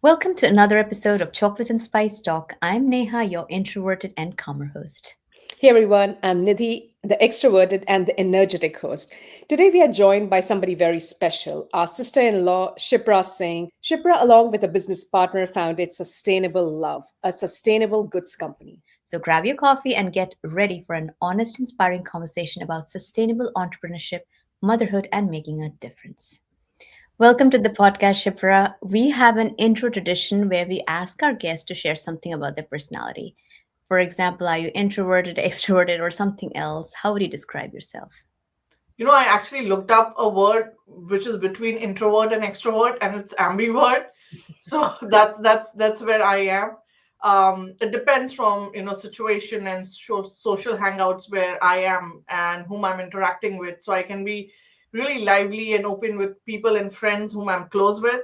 Welcome to another episode of Chocolate and Spice Talk. I'm Neha, your introverted and calmer host. Hey everyone, I'm Nidhi, the extroverted and the energetic host. Today we are joined by somebody very special, our sister in law, Shipra Singh. Shipra, along with a business partner, founded Sustainable Love, a sustainable goods company. So grab your coffee and get ready for an honest, inspiring conversation about sustainable entrepreneurship, motherhood, and making a difference. Welcome to the podcast, Shipra. We have an intro tradition where we ask our guests to share something about their personality. For example, are you introverted, extroverted, or something else? How would you describe yourself? I actually looked up a word which is between introvert and extrovert, and it's ambivert. So that's where I am. It depends from situation and social hangouts where I am and whom I'm interacting with. So I can be really lively and open with people and friends whom I'm close with,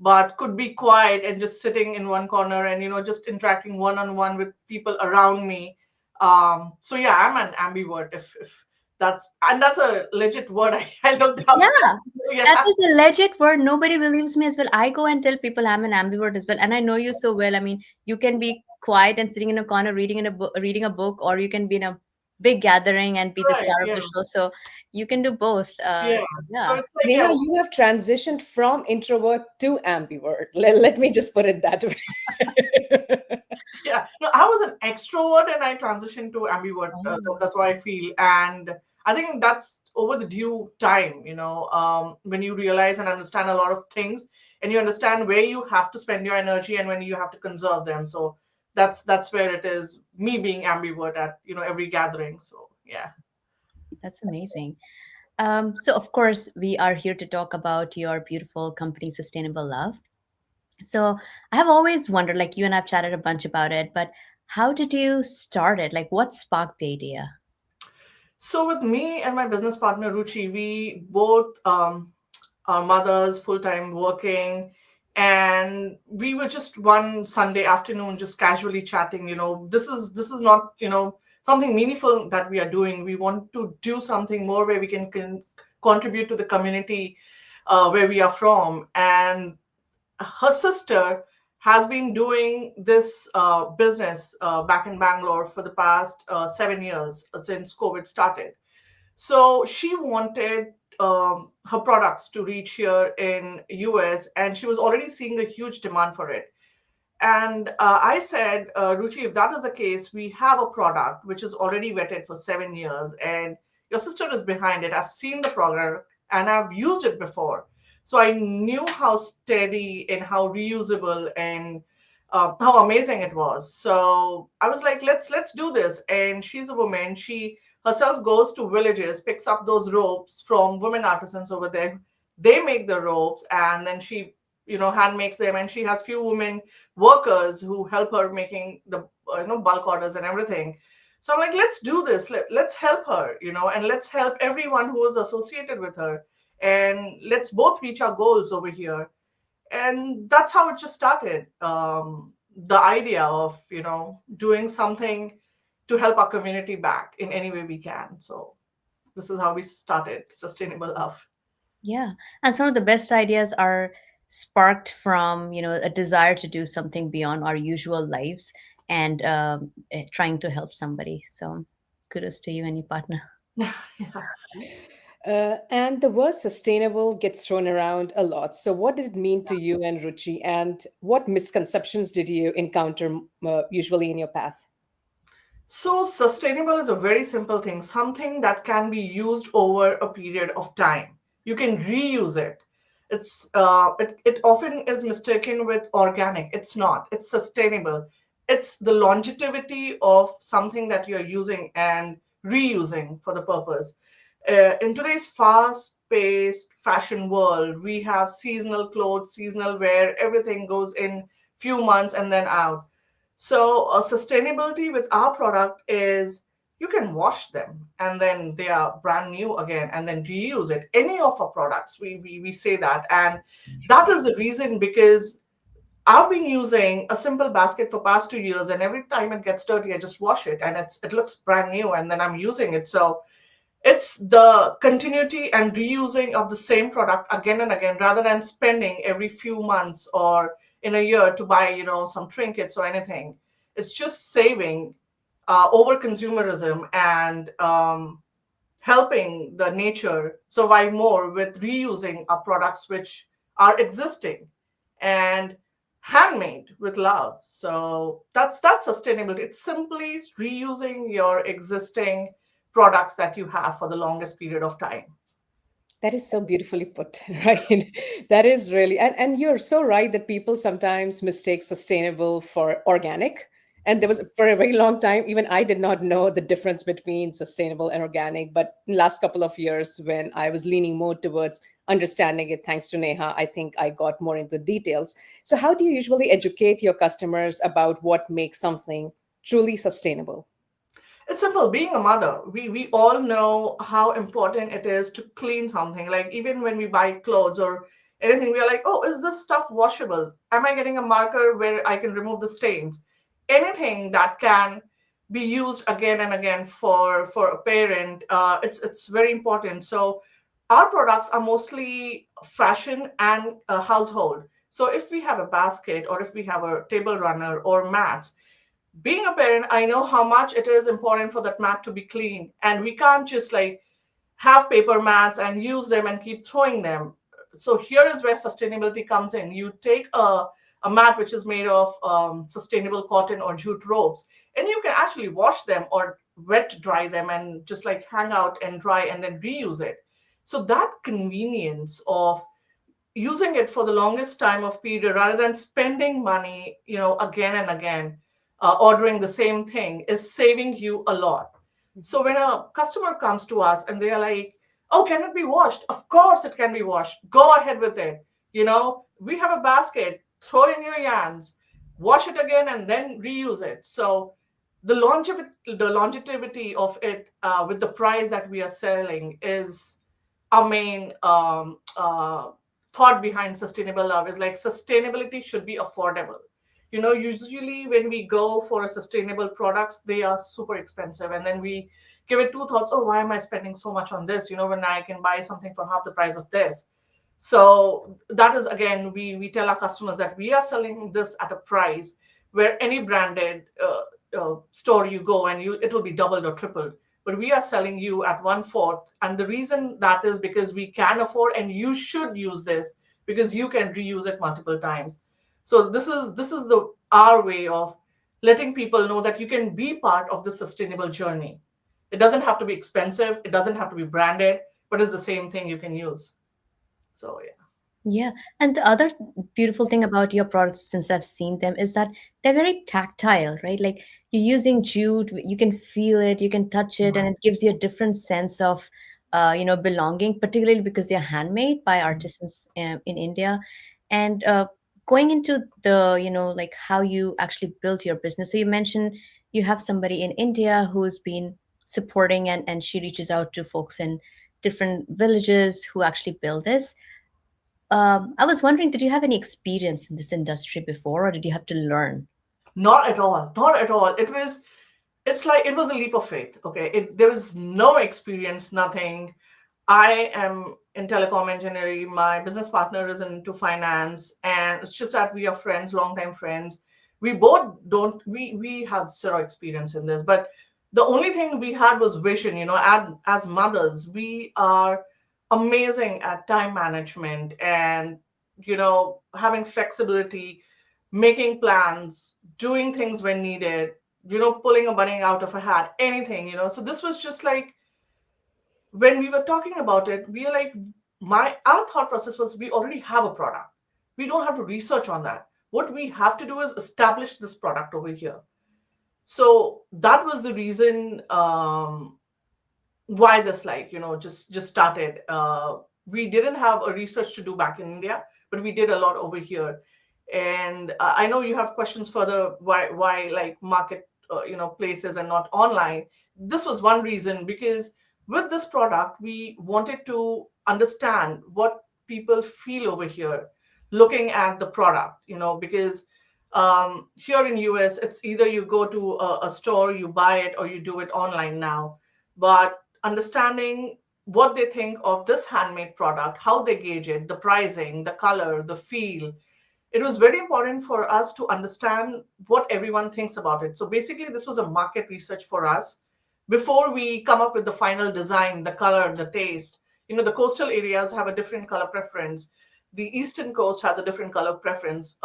but could be quiet and just sitting in one corner and just interacting one on one with people around me. So yeah, I'm an ambivert. If that's a legit word I looked up. Yeah, Yeah. that is a legit word. Nobody believes me as well. I go and tell people I'm an ambivert as well, and I know you so well. I mean, you can be quiet and sitting in a corner reading a book, or you can be in a big gathering and be the Right. star of Yeah. the show. So you can do both. Yeah. So So yeah, it's like, Neha, yeah. you have transitioned from introvert to ambivert. Let me just put it that way. Yeah, no, I was an extrovert and I transitioned to ambivert. oh, That's what I feel, and I think that's over the due time. When you realize and understand a lot of things, and you understand where you have to spend your energy and when you have to conserve them. So that's where it is. Me being ambivert at every gathering. So yeah. that's amazing. So of course we are here to talk about your beautiful company, Sustainable Love. So I have always wondered, like you and I've chatted a bunch about it, but how did you start it? Like what sparked the idea? So with me and my business partner Ruchi, we both our mothers full time working, and we were just one Sunday afternoon just casually chatting. This is not something meaningful that we are doing. We want to do something more where we can contribute to the community where we are from. And her sister has been doing this business back in Bangalore for the past 7 years since COVID started. So she wanted her products to reach here in US, and she was already seeing a huge demand for it. And I said, Ruchi, if that is the case, we have a product which is already vetted for 7 years, and your sister is behind it. I've seen the product and I've used it before. So I knew how steady and how reusable and how amazing it was. So I was like, let's do this. And she's a woman. She herself goes to villages, picks up those ropes from women artisans over there. They make the ropes, and then she hand makes them, and she has few women workers who help her making the bulk orders and everything. So I'm like, let's do this. Let's help her, and let's help everyone who is associated with her, and let's both reach our goals over here. And that's how it just started. The idea of doing something to help our community back in any way we can. So this is how we started Sustainable Love. Yeah. And some of the best ideas are sparked from, a desire to do something beyond our usual lives and trying to help somebody. So kudos to you and your partner. Yeah. And the word sustainable gets thrown around a lot. So, what did it mean to you and Ruchi? And what misconceptions did you encounter usually in your path? So, sustainable is a very simple thing, something that can be used over a period of time. You can reuse it. It often is mistaken with organic. It's not. It's sustainable. It's the longevity of something that you're using and reusing for the purpose. In today's fast-paced fashion world, we have seasonal clothes, seasonal wear. Everything goes in few months and then out. So, sustainability with our product is you can wash them and then they are brand new again and then reuse it. Any of our products, we say that. And that is the reason because I've been using a simple basket for past 2 years, and every time it gets dirty, I just wash it and it looks brand new and then I'm using it. So it's the continuity and reusing of the same product again and again rather than spending every few months or in a year to buy, some trinkets or anything. It's just saving over consumerism and helping the nature survive more with reusing our products which are existing and handmade with love. So that's sustainability. It's simply reusing your existing products that you have for the longest period of time. That is so beautifully put, right? That is really, and you're so right that people sometimes mistake sustainable for organic. And there was for a very long time, even I did not know the difference between sustainable and organic. But in the last couple of years, when I was leaning more towards understanding it, thanks to Neha, I think I got more into details. So, how do you usually educate your customers about what makes something truly sustainable? It's simple. Being a mother, we all know how important it is to clean something. Like even when we buy clothes or anything, we are like, oh, is this stuff washable? Am I getting a marker where I can remove the stains? Anything that can be used again and again for a parent, it's very important. So our products are mostly fashion and household. So if we have a basket or if we have a table runner or mats, being a parent, I know how much it is important for that mat to be clean. And we can't just like have paper mats and use them and keep throwing them. So here is where sustainability comes in. You take a mat which is made of sustainable cotton or jute ropes, and you can actually wash them or wet dry them and just like hang out and dry and then reuse it. So that convenience of using it for the longest time of period rather than spending money, again and again, ordering the same thing is saving you a lot. So when a customer comes to us and they are like, oh, can it be washed? Of course it can be washed. Go ahead with it. We have a basket, throw in your yarns, wash it again and then reuse it. So the longevity of it, with the price that we are selling, is our main thought behind sustainable love. Is like sustainability should be affordable. Usually when we go for a sustainable products, they are super expensive, and then we give it two thoughts. Oh, why am I spending so much on this? When I can buy something for half the price of this. So that is, again, we tell our customers that we are selling this at a price where any branded store you go and it will be doubled or tripled, but we are selling you at one fourth. And the reason that is because we can afford, and you should use this because you can reuse it multiple times. So this is the our way of letting people know that you can be part of the sustainable journey. It doesn't have to be expensive, it doesn't have to be branded, but it's the same thing you can use. So yeah. Yeah. And the other beautiful thing about your products, since I've seen them, is that they're very tactile, right? Like you're using jute, you can feel it, you can touch it, and it gives you a different sense of, belonging, particularly because they're handmade by artisans in India. And going into the, like how you actually built your business. So you mentioned you have somebody in India who's been supporting, and she reaches out to folks in different villages who actually build this. I was wondering, did you have any experience in this industry before, or did you have to learn? Not at all. Not at all. It's like it was a leap of faith. Okay. There was no experience, nothing. I am in telecom engineering. My business partner is into finance, and it's just that we are friends, longtime friends. We both don't. We have zero experience in this, but the only thing we had was vision. As mothers, we are amazing at time management and having flexibility, making plans, doing things when needed. Pulling a bunny out of a hat, anything. So this was just like when we were talking about it, we are like, my our thought process was we already have a product. We don't have to research on that. What we have to do is establish this product over here. So that was the reason why this just started. We didn't have a research to do back in India, but we did a lot over here. And I know you have questions further, why like market places and not online. This was one reason, because with this product we wanted to understand what people feel over here looking at the product, because here in US it's either you go to a store, you buy it, or you do it online now. But understanding what they think of this handmade product, how they gauge it, the pricing, the color, the feel, it was very important for us to understand what everyone thinks about it. So basically, this was a market research for us before we come up with the final design, the color, the taste. The coastal areas have a different color preference. The eastern coast has a different color preference.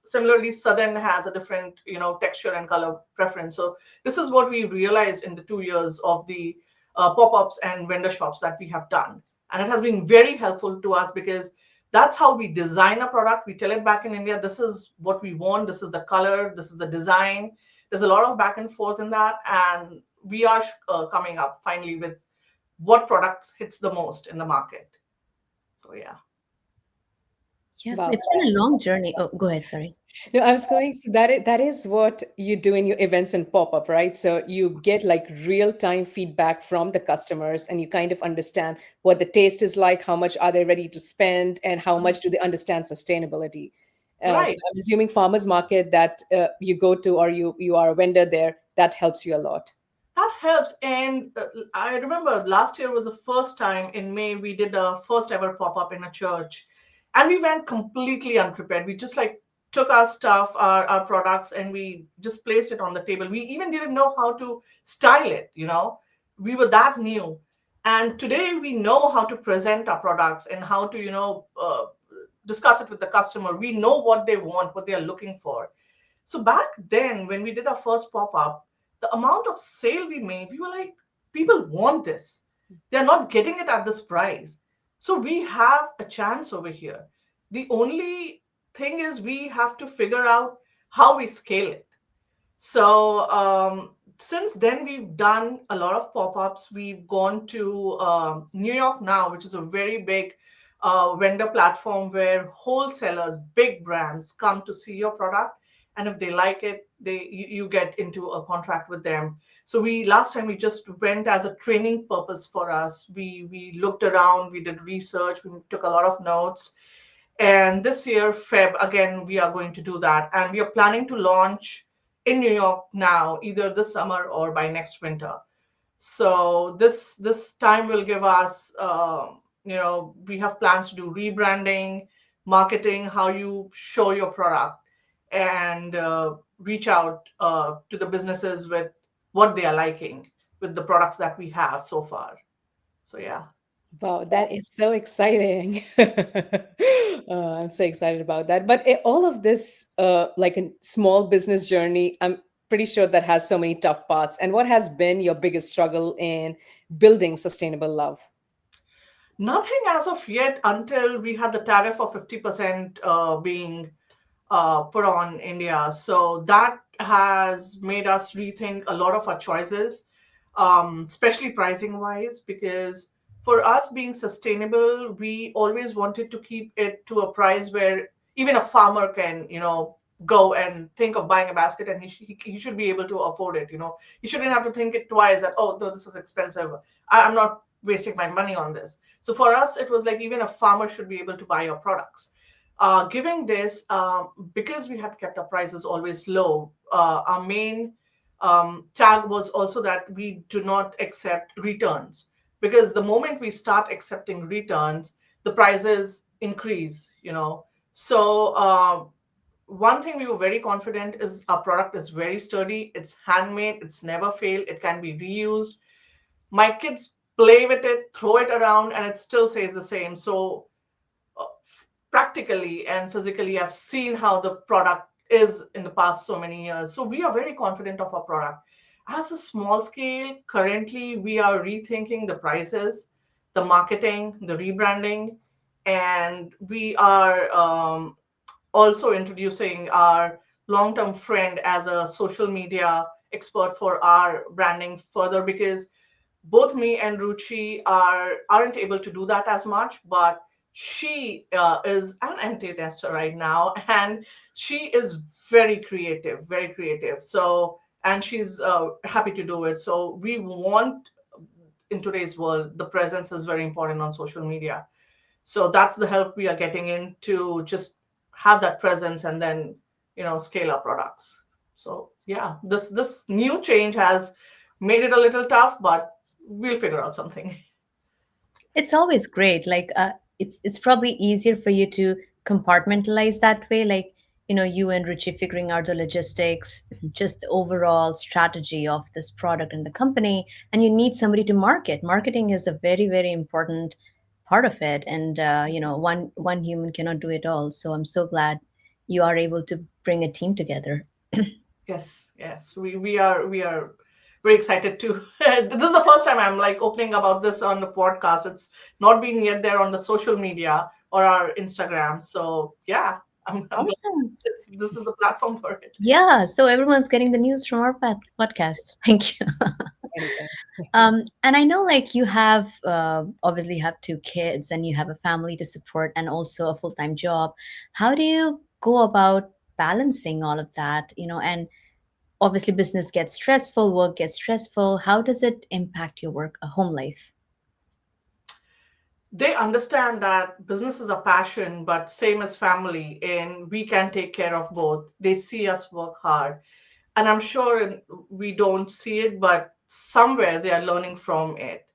Similarly, southern has a different, texture and color preference. So this is what we realized in the 2 years of the pop-ups and vendor shops that we have done, and it has been very helpful to us because that's how we design a product. We tell it back in India, this is what we want, this is the color, this is the design. There's a lot of back and forth in that, and we are coming up finally with what products hits the most in the market. So yeah. Yeah, Wow. it's been a long journey. Oh, go ahead, sorry. No, I was going, so that is what you do in your events and pop-up, right? So you get like real-time feedback from the customers and you kind of understand what the taste is like, how much are they ready to spend, and how much do they understand sustainability. So Right. I'm assuming farmers market that you go to, or you are a vendor there, that helps you a lot. That helps. And I remember last year was the first time in May we did a first ever pop up in a church. And we went completely unprepared. We just like took our stuff, our products, and we just placed it on the table. We even didn't know how to style it. We were that new. And today we know how to present our products and how to, discuss it with the customer. We know what they want, what they are looking for. So back then, when we did our first pop up, the amount of sale we made, we were like, people want this. They're not getting it at this price. So we have a chance over here. The only thing is we have to figure out how we scale it. So since then, we've done a lot of pop-ups. We've gone to New York now, which is a very big vendor platform where wholesalers, big brands, come to see your product, and if they like it, you get into a contract with them. So we last time we just went as a training purpose for us. We looked around, we did research, we took a lot of notes, and this year, Feb, again, we are going to do that. And we are planning to launch in New York now, either this summer or by next winter. So this time will give us, we have plans to do rebranding, marketing, how you show your product, and reach out to the businesses with what they are liking with the products that we have so far. So yeah. Wow, that is so exciting. I'm so excited about that. But all of this, like a small business journey, I'm pretty sure that has so many tough parts. And what has been your biggest struggle in building sustainable love? Nothing as of yet until we had the tariff of 50% being put on India. So that has made us rethink a lot of our choices, especially pricing wise, because for us being sustainable, we always wanted to keep it to a price where even a farmer can, go and think of buying a basket, and he should be able to afford it. He shouldn't have to think it twice that, oh, no, this is expensive. I'm not wasting my money on this. So for us, it was like even a farmer should be able to buy your products. Giving this, because we had kept our prices always low, our main tag was also that we do not accept returns. Because the moment we start accepting returns, the prices increase. So, one thing we were very confident is our product is very sturdy, it's handmade, it's never failed, it can be reused. My kids play with it, throw it around, and it still stays the same. So, uh, practically and physically, I've seen how the product is in the past so many years. So we are very confident of our product. As a small scale, currently we are rethinking the prices, the marketing, the rebranding, and we are also introducing our long-term friend as a social media expert for our branding further, because both me and Ruchi aren't able to do that as much, but she is an anti-tester right now, and she is very creative, very creative. So, and she's happy to do it. So we want, in today's world, the presence is very important on social media. So that's the help we are getting in to just have that presence and then scale our products. So yeah, this new change has made it a little tough, but we'll figure out something. It's always great. Like, it's probably easier for you to compartmentalized that way, like, you and Richie figuring out the logistics, just the overall strategy of this product and the company, and you need somebody to marketing is a very, very important part of it. And one human cannot do it all, so I'm so glad you are able to bring a team together. Yes, yes, we are very excited too. This is the first time I'm like opening about this on the podcast. It's not been yet there on the social media or our Instagram. So yeah, I'm glad Awesome. this is the platform for it. Yeah, so everyone's getting the news from our podcast. Thank you. Anytime. And I know, like, you have obviously you have two kids and you have a family to support and also a full-time job. How do you go about balancing all of that? And obviously business gets stressful, work gets stressful. How does it impact your work, home life? They understand that business is a passion, but same as family, and we can take care of both. They see us work hard, and I'm sure we don't see it, but somewhere they are learning from it.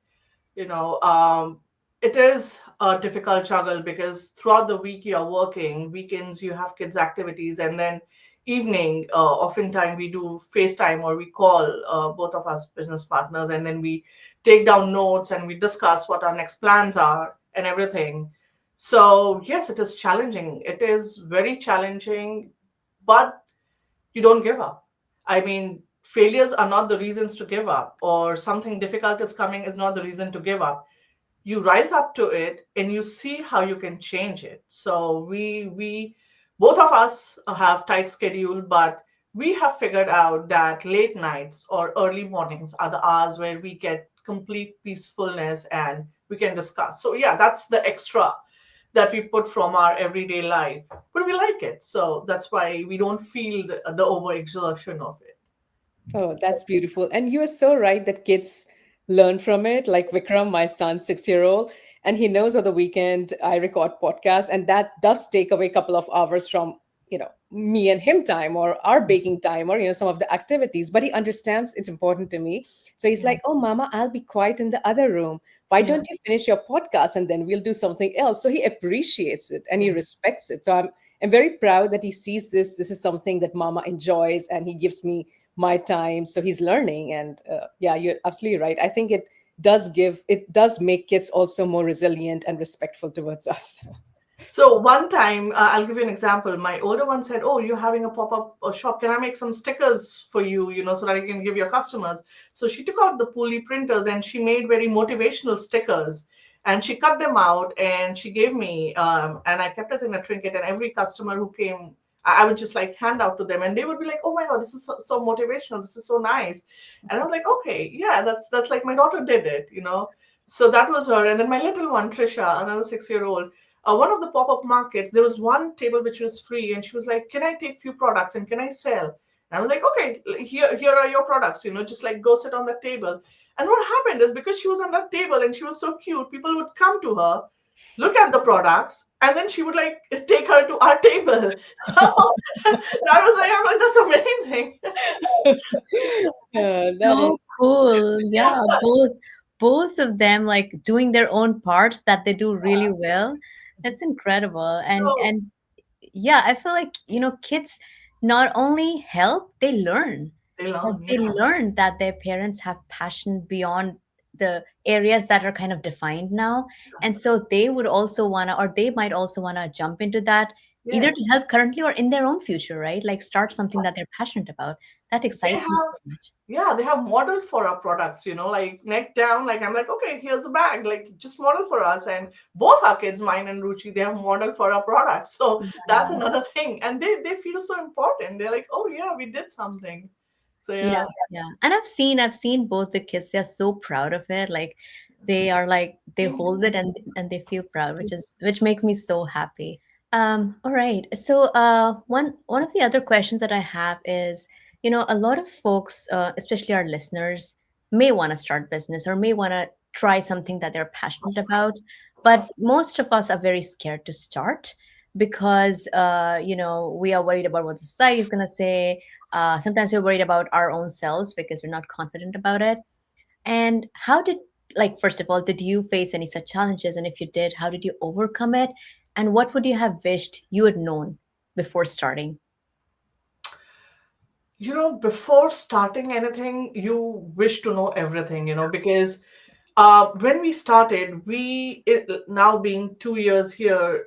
you know um, it is a difficult juggle because throughout the week you're working, weekends you have kids activities, and then evening, oftentimes we do FaceTime or we call, both of us business partners, and then we take down notes and we discuss what our next plans are and everything. So yes, it is challenging, it is very challenging, but you don't give up. I mean, failures are not the reasons to give up, or something difficult is coming is not the reason to give up. You rise up to it and you see how you can change it. So we both of us have tight schedule, but we have figured out that late nights or early mornings are the hours where we get complete peacefulness and we can discuss. So yeah, that's the extra that we put from our everyday life, but we like it, so that's why we don't feel the overexertion of it. Oh, that's beautiful. And you are so right that kids learn from it. Like Vikram, my son, 6-year-old, and he knows on the weekend I record podcasts, and that does take away a couple of hours from, me and him time or our baking time or, some of the activities. But he understands it's important to me. So he's Yeah, like, oh, Mama, I'll be quiet in the other room. Why yeah, don't you finish your podcast and then we'll do something else? So he appreciates it and he yes. respects it. So I'm very proud that he sees this. This is something that Mama enjoys, and he gives me my time, so he's learning. And yeah, you're absolutely right. I think it does make kids also more resilient and respectful towards us. So one time, I'll give you an example. My older one said, "Oh, you're having a pop-up shop. Can I make some stickers for you? So that I can give your customers." So she took out the pulley printers and she made very motivational stickers, and she cut them out and she gave me, and I kept it in a trinket. And every customer who came, I would just like hand out to them, and they would be like, "Oh my God, this is so motivational. This is so nice." And I was like, "Okay, yeah, that's like my daughter did it." So that was her. And then my little one, Trisha, another 6-year-old, one of the pop-up markets, there was one table which was free, and she was like, "Can I take few products and can I sell?" And I was like, "Okay, here are your products. Just like go sit on that table." And what happened is, because she was on that table and she was so cute, people would come to her, look at the products, and then she would like take her to our table. So that was like, I'm like, that's amazing. That's That so is, cool. Yeah. Yeah, both of them like doing their own parts that they do really well. That's incredible. So And yeah, I feel like, kids not only help, they learn. they Like, learn, they yeah. learn that their parents have passion beyond the areas that are kind of defined now. And so they would also want to, or they might also want to jump into that, either to Yes. help currently or in their own future, right? Like start something that they're passionate about. That They excites me have, so much. yeah, they have modeled for our products, like neck down. Like I'm like, okay, here's a bag, like just model for us. And both our kids, mine and Ruchi, they have modeled for our products. So that's Yeah. another thing. And they feel so important. They're like, oh yeah, we did something. So Yeah, yeah. yeah. And I've seen both the kids. They're so proud of it. Like they are like they hold it and they feel proud, which makes me so happy. All right. So one of the other questions that I have is, a lot of folks, especially our listeners, may want to start business or may want to try something that they're passionate about, but most of us are very scared to start because we are worried about what society is gonna say. Sometimes we're worried about our own selves because we're not confident about it. And how did, like, first of all, did you face any such challenges? And if you did, how did you overcome it? And what would you have wished you had known before starting? Before starting anything, you wish to know everything, because when we started, now being 2 years here,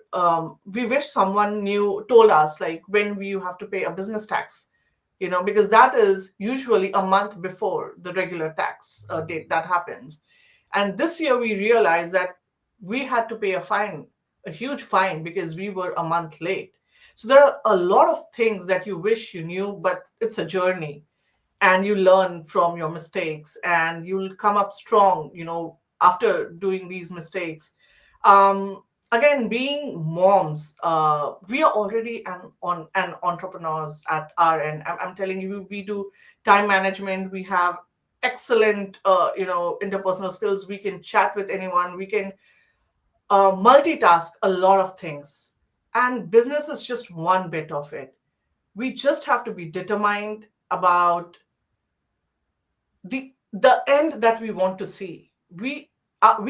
we wish someone knew, told us like when we you have to pay a business tax, because that is usually a month before the regular tax date that happens. And this year we realized that we had to pay a fine, a huge fine, because we were a month late. So there are a lot of things that you wish you knew, but it's a journey, and you learn from your mistakes, and you'll come up strong, after doing these mistakes. um Again, being moms, we are already an entrepreneurs at our end. I'm telling you, we do time management, we have excellent interpersonal skills, we can chat with anyone, we can multitask a lot of things, and business is just one bit of it. We just have to be determined about the end that we want to see. We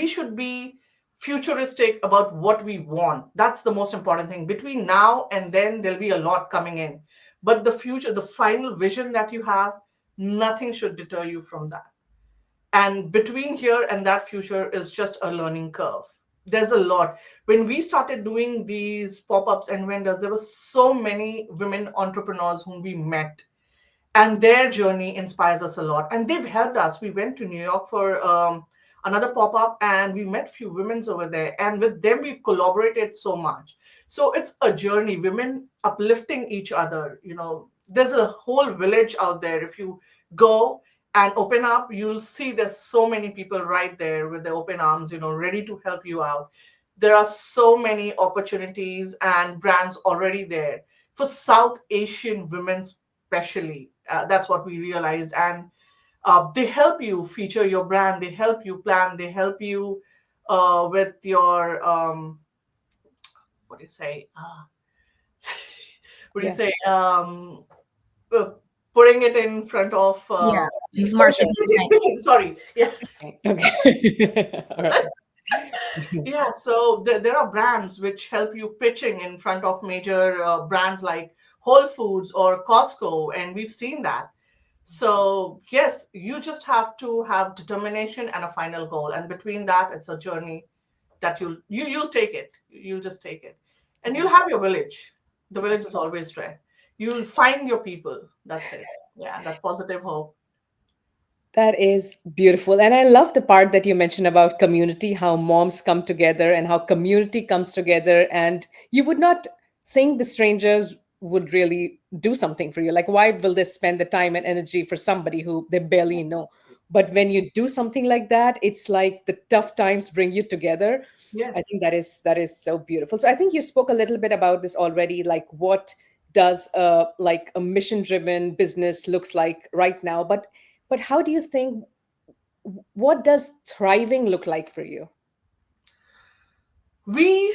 should be futuristic about what we want. That's the most important thing. Between now and then, there'll be a lot coming in, but the future, the final vision that you have, nothing should deter you from that. And between here and that future is just a learning curve. There's a lot. When we started doing these pop-ups and vendors, there were so many women entrepreneurs whom we met, and their journey inspires us a lot, and they've helped us. We went to New York for another pop-up, and we met few women's over there, and with them we've collaborated so much. So it's a journey, women uplifting each other. There's a whole village out there. If you go and open up, you'll see there's so many people right there with their open arms, ready to help you out. There are so many opportunities and brands already there for South Asian women especially. That's what we realized. And they help you feature your brand, they help you plan, they help you with your what do you say what do you Yeah. say uh, putting it in front of Yeah, Exposure. marketing. pitching, sorry, yeah. Okay. Okay. All right. Yeah, so there are brands which help you pitching in front of major brands like Whole Foods or Costco, and we've seen that. So yes, you just have to have determination and a final goal, and between that, it's a journey that you'll take it. You'll just take it, and you'll have your village. The village is always there. You'll find your people. That's it. Yeah, that positive hope. That is beautiful. And I love the part that you mentioned about community, how moms come together and how community comes together. And you would not think the strangers would really do something for you. Like, why will they spend the time and energy for somebody who they barely know? But when you do something like that, it's like the tough times bring you together. I Yes. think that is so beautiful. So I think you spoke a little bit about this already, like what does a mission driven business looks like right now. But how do you think, what does thriving look like for you? We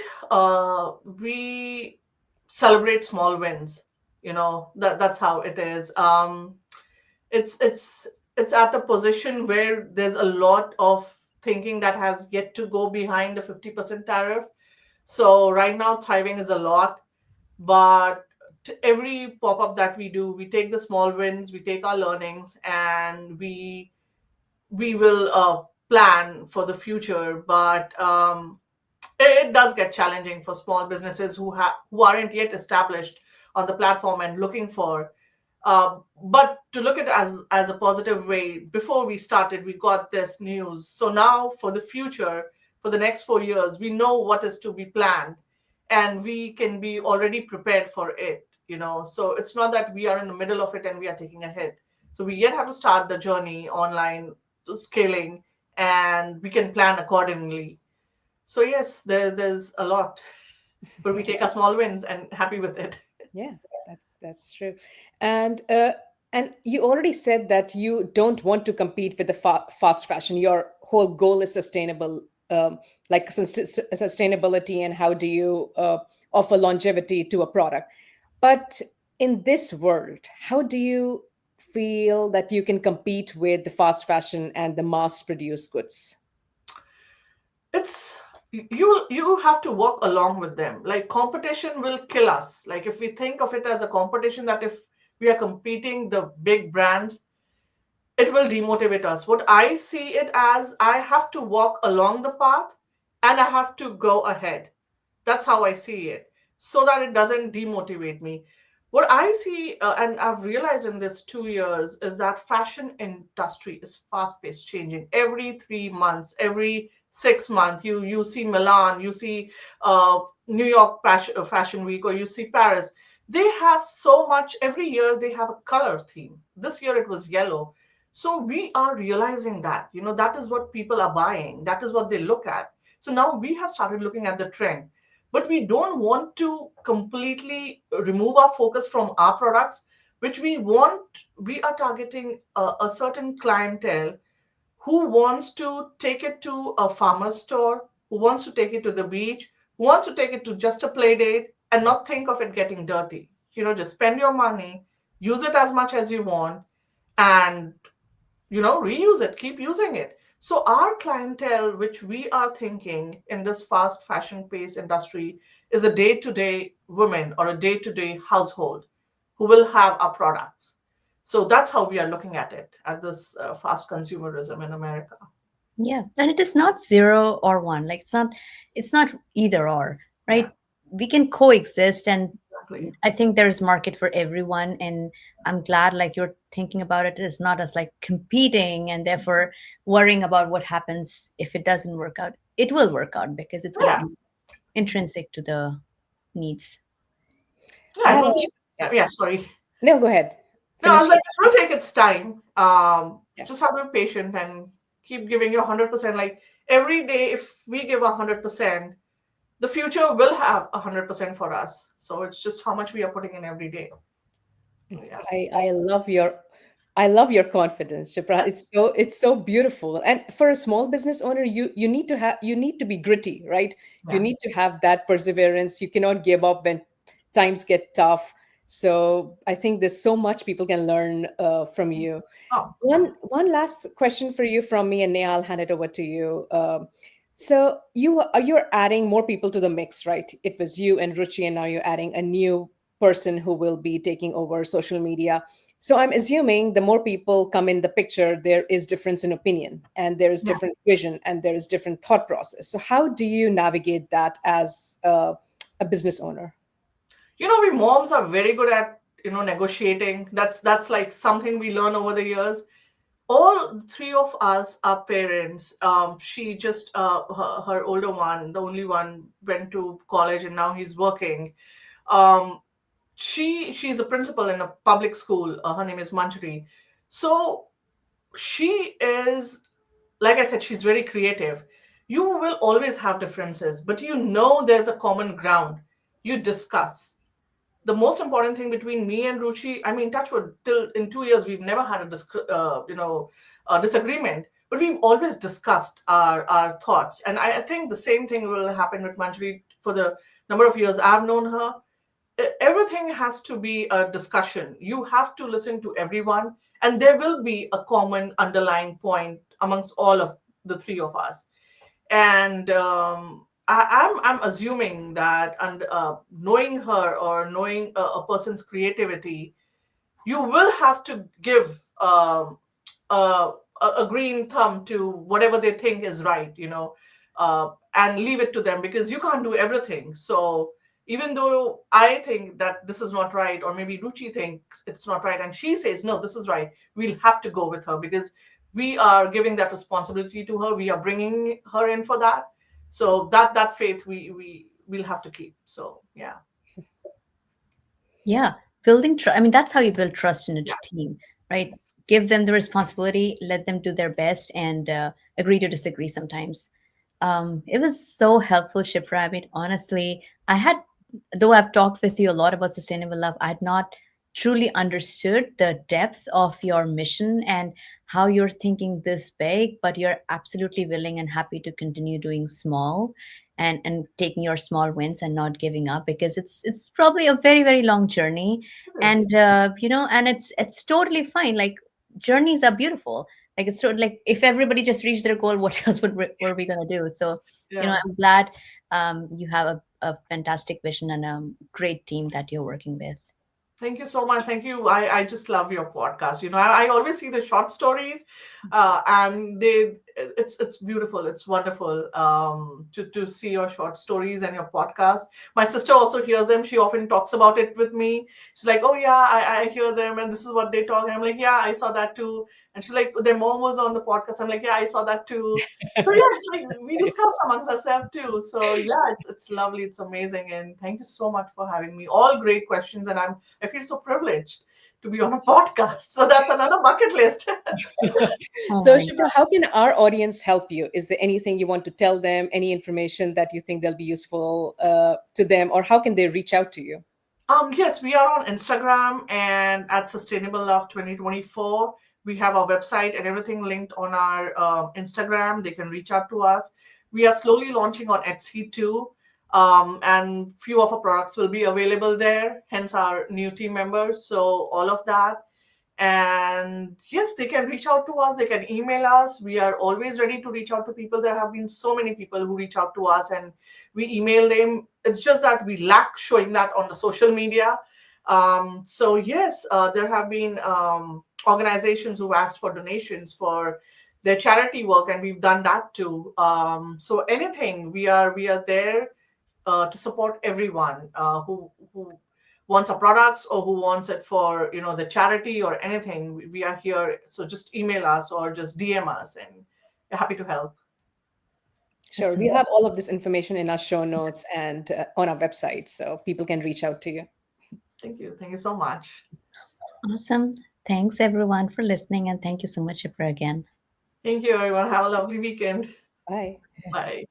celebrate small wins. That's how it is. It's at a position where there's a lot of thinking that has yet to go behind the 50% tariff. So right now thriving is a lot, but every pop-up that we do, we take the small wins, we take our learnings, and we will plan for the future. But it does get challenging for small businesses who aren't yet established on the platform and looking for. But to look at it as a positive way, before we started, we got this news. So now for the future, for the next 4 years, we know what is to be planned, and we can be already prepared for it. So it's not that we are in the middle of it and we are taking a hit. So we yet have to start the journey online to scaling, and we can plan accordingly. So yes, there's a lot, but we take our small wins and happy with it. Yeah, that's true. And you already said that you don't want to compete with the fast fashion. Your whole goal is sustainable, like sustainability, and how do you offer longevity to a product. But in this world, how do you feel that you can compete with the fast fashion and the mass produced goods? It's you have to work along with them. Like competition will kill us. Like if we think of it as a competition, that if we are competing the big brands, it will demotivate us. What I see it as, I have to walk along the path and I have to go ahead. That's how I see it, so that it doesn't demotivate me. What I see, and I've realized in this 2 years, is that fashion industry is fast paced, changing every 3 months, every 6 months. You see Milan, you see New York Fashion Week, or you see Paris. They have so much every year. They have a color theme. This year it was yellow. So we are realizing that, that is what people are buying. That is what they look at. So now we have started looking at the trend, but we don't want to completely remove our focus from our products, which we want. We are targeting a certain clientele who wants to take it to a farmer's store, who wants to take it to the beach, who wants to take it to just a play date and not think of it getting dirty. Just spend your money, use it as much as you want, and reuse it, keep using it. So our clientele, which we are thinking in this fast fashion paced industry, is a day-to-day woman or a day-to-day household who will have our products. So that's how we are looking at it, at this fast consumerism in America. Yeah, and it is not zero or one. Like it's not either or, Yeah, right? We can coexist, and exactly. I think there's market for everyone. And I'm glad like you're thinking about it as not as like competing and therefore worrying about what happens if it doesn't work out. It will work out because it's going to Yeah, be intrinsic to the needs. I yeah, it have will a, take. yeah. Yeah, sorry. No, go ahead. No, I was Finish like, your. it will take its time. Yeah. Just have to be patient and keep giving your 100%. Like every day, if we give 100%, the future will have 100% for us. So it's just how much we are putting in every day. Yeah. I love your confidence, Chipra. It's so beautiful. And for a small business owner, you need to be gritty, right? You Yeah. need to have that perseverance. You cannot give up when times get tough. So I think there's so much people can learn from you. Oh, yeah. One last question for you from me, and Neha, I'll hand it over to you. So you're adding more people to the mix, right? It was you and Ruchi, and now you're adding a new person who will be taking over social media. So I'm assuming the more people come in the picture, there is difference in opinion, and there is Yeah. different vision, and there is different thought process. So how do you navigate that as a business owner? We moms are very good at, negotiating. That's like something we learn over the years. All three of us are parents. She just, her older one, the only one, went to college and now he's working. Um, she's a principal in a public school. Her name is Manjari. So she is, like I said, she's very creative. You will always have differences, but there's a common ground. You discuss. The most important thing between me and Ruchi, I mean, touchwood, till in 2 years, we've never had a disagreement, but we've always discussed our thoughts. And I think the same thing will happen with Manjari for the number of years I've known her. Everything has to be a discussion. You have to listen to everyone, and there will be a common underlying point amongst all of the three of us. And I'm assuming that, and knowing her or knowing a person's creativity, you will have to give a, a green thumb to whatever they think is right, and leave it to them, because you can't do everything. So even though I think that this is not right, or maybe Ruchi thinks it's not right, and she says, no, this is right, we'll have to go with her, because we are giving that responsibility to her. We are bringing her in for that. So that faith we'll have to keep. So yeah. Yeah, building trust. I mean, that's how you build trust in a Yeah. team, right? Give them the responsibility, let them do their best, and agree to disagree sometimes. It was so helpful, Shipra. I mean, honestly, though I've talked with you a lot about sustainable love, I had not truly understood the depth of your mission and how you're thinking this big, but you're absolutely willing and happy to continue doing small and taking your small wins and not giving up, because it's probably a very very long journey. It is. And and it's totally fine. Like, journeys are beautiful, Like it's sort of like if everybody just reached their goal, what else were we gonna do? So, Yeah. I'm glad you have a fantastic vision and a great team that you're working with. Thank you so much. Thank you. I just love your podcast. I always see the short stories, and it's beautiful. It's wonderful to see your short stories and your podcast. My sister also hears them. She often talks about it with me. She's like, "Oh yeah, I hear them, and this is what they talk." And I'm like, "Yeah, I saw that too." And she's like, "Their mom was on the podcast." I'm like, "Yeah, I saw that too." So yeah, it's like we discuss amongst ourselves too. So yeah, it's lovely. It's amazing, and thank you so much for having me. All great questions, and I feel so privileged to be on a podcast. So that's another bucket list. Oh So, my Shipra, how can our audience help you? Is there anything you want to tell them, any information that you think they'll be useful to them, or how can they reach out to you? Yes, we are on Instagram and at Sustainable Love 2024. We have our website and everything linked on our Instagram. They can reach out to us. We are slowly launching on Etsy too. And few of our products will be available there, hence our new team members. So all of that. And yes, they can reach out to us, they can email us. We are always ready to reach out to people. There have been so many people who reach out to us and we email them. It's just that we lack showing that on the social media. So yes, there have been organizations who asked for donations for their charity work, and we've done that too. So anything, we are there to support everyone who wants our products or who wants it for the charity or anything. We are here, so just email us or just DM us, and we're happy to help. Sure. that's We'll have all of this information in our show notes and on our website so people can reach out to you. Thank you so much. awesome. Thanks everyone for listening, and thank you so much, Shipra, again. Thank you, everyone. Have a lovely weekend. Bye. Bye.